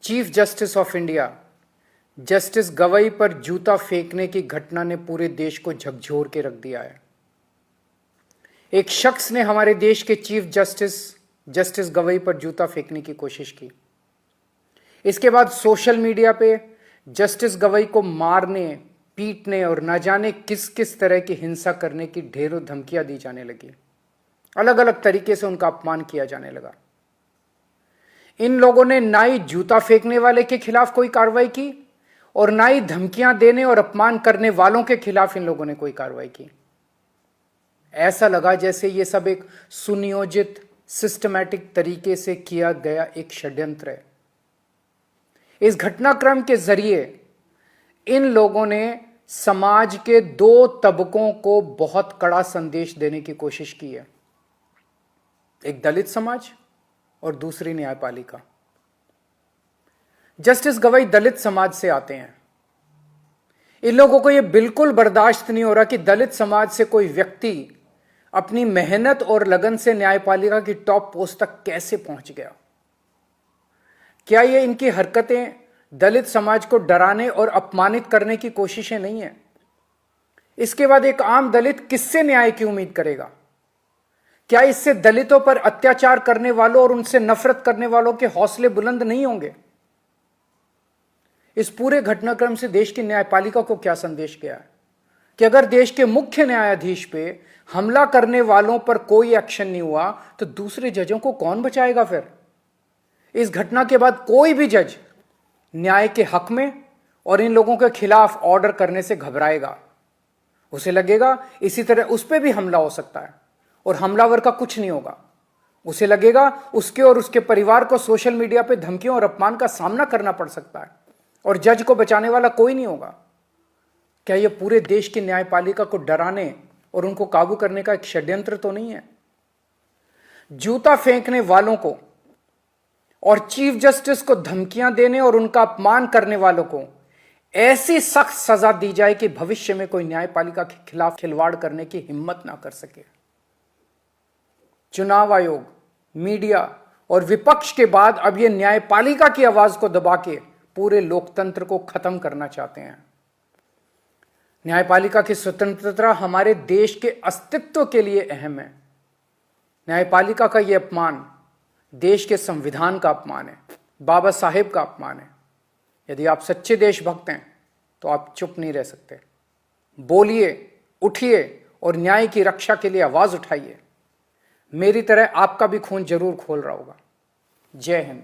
Chief justice of India justice Gavai पर जूता फेंकने की घटना ने पूरे देश को झकझोर के रख दिया है। एक शख्स ने हमारे देश के चीफ जस्टिस गवई पर जूता फेंकने की कोशिश की। इसके बाद सोशल मीडिया पे जस्टिस गवई को मारने, पीटने और न जाने किस किस तरह की हिंसा करने की ढेरों धमकियां दी जाने लगी। अलग अलग तरीके से उनका अपमान किया जाने लगा। इन लोगों ने ना ही जूता फेंकने वाले के खिलाफ कोई कार्रवाई की और ना ही धमकियां देने और अपमान करने वालों के खिलाफ इन लोगों ने कोई कार्रवाई की। ऐसा लगा जैसे ये सब एक सुनियोजित, सिस्टमैटिक तरीके से किया गया एक षड्यंत्र है। इस घटनाक्रम के जरिए इन लोगों ने समाज के दो तबकों को बहुत कड़ा संदेश देने की कोशिश की है, एक दलित समाज और दूसरी न्यायपालिका। जस्टिस गवई दलित समाज से आते हैं। इन लोगों को यह बिल्कुल बर्दाश्त नहीं हो रहा कि दलित समाज से कोई व्यक्ति अपनी मेहनत और लगन से न्यायपालिका की टॉप पोस्ट तक कैसे पहुंच गया। क्या ये इनकी हरकतें दलित समाज को डराने और अपमानित करने की कोशिशें नहीं है? इसके बाद एक आम दलित किससे न्याय की उम्मीद करेगा? क्या इससे दलितों पर अत्याचार करने वालों और उनसे नफरत करने वालों के हौसले बुलंद नहीं होंगे? इस पूरे घटनाक्रम से देश की न्यायपालिका को क्या संदेश गया है कि अगर देश के मुख्य न्यायाधीश पे हमला करने वालों पर कोई एक्शन नहीं हुआ तो दूसरे जजों को कौन बचाएगा? फिर इस घटना के बाद कोई भी जज न्याय के हक में और इन लोगों के खिलाफ ऑर्डर करने से घबराएगा। उसे लगेगा इसी तरह उस पर भी हमला हो सकता है और हमलावर का कुछ नहीं होगा। उसे लगेगा उसके और उसके परिवार को सोशल मीडिया पे धमकियों और अपमान का सामना करना पड़ सकता है और जज को बचाने वाला कोई नहीं होगा। क्या यह पूरे देश की न्यायपालिका को डराने और उनको काबू करने का एक षड्यंत्र तो नहीं है? जूता फेंकने वालों को और चीफ जस्टिस को धमकियां देने और उनका अपमान करने वालों को ऐसी सख्त सजा दी जाए कि भविष्य में कोई न्यायपालिका के खिलाफ खिलवाड़ करने की हिम्मत ना कर सके। चुनाव आयोग, मीडिया और विपक्ष के बाद अब ये न्यायपालिका की आवाज को दबा के पूरे लोकतंत्र को खत्म करना चाहते हैं। न्यायपालिका की स्वतंत्रता हमारे देश के अस्तित्व के लिए अहम है। न्यायपालिका का यह अपमान देश के संविधान का अपमान है, बाबा साहेब का अपमान है। यदि आप सच्चे देशभक्त हैं तो आप चुप नहीं रह सकते। बोलिए, उठिए और न्याय की रक्षा के लिए आवाज उठाइए। मेरी तरह आपका भी खून जरूर खोल रहा होगा। जय हिंद।